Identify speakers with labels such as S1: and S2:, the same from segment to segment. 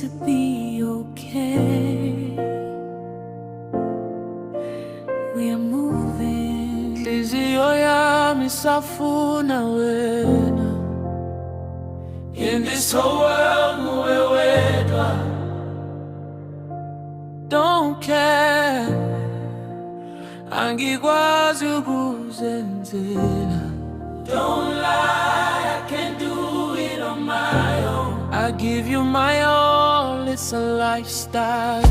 S1: to be okay. We are moving.
S2: Inhliziyo yami isafuna wena. In this whole world nguwe wedwa. Don't care, angikwazi ukuzenzela. Don't lie, I can't do it on my own. I give you my all, it's a lifestyle.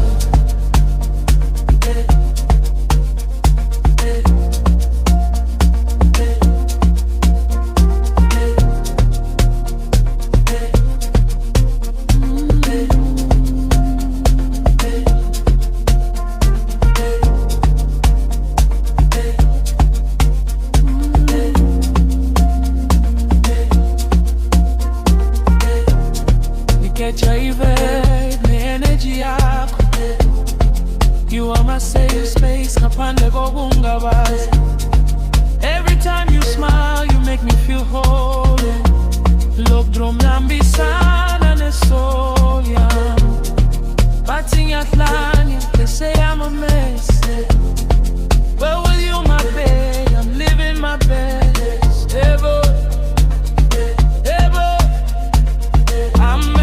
S2: You are my safe space, ngaphandle kokungabaza. Every time you smile, you make me feel whole. Lokudro mlambisana nesoul yami. Bathi ngiyahlanya, they say I'm a mess. But with you my babe, I'm living my best. Hey boy, hey boy, I'm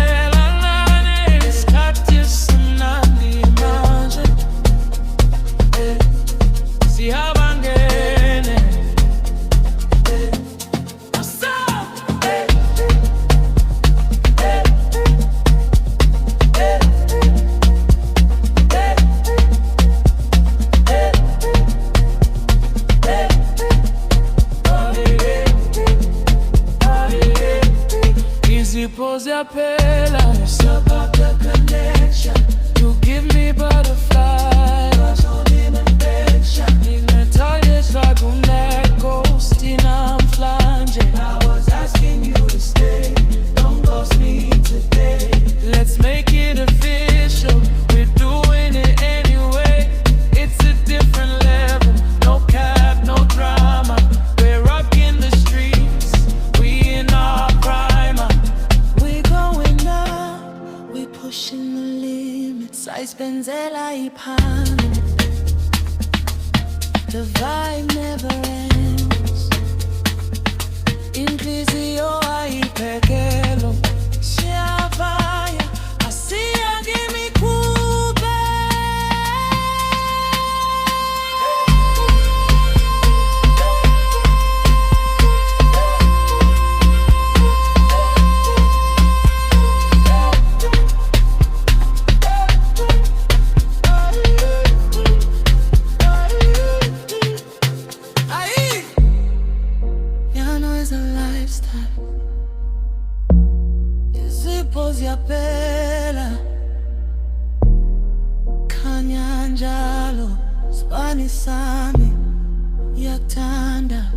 S2: Pose ya pela, it's about the connection. You give me butterflies, cause on in affection. Dignitaries like un ghosting, I'm flanging. I was asking you to stay, don't ghost me today. Let's make it official, we're doing it anyway. It's a different level, no cap, no drama. We're rocking the streets, we in our prime. Pushing the limits, sayisebenzela iphambili. The vibe never ends. Inhliziyo ayiphekelo, siyavaya, asiyeke imikhube. Pose ya pela, khanya njalo, sibani sami yakuthanda.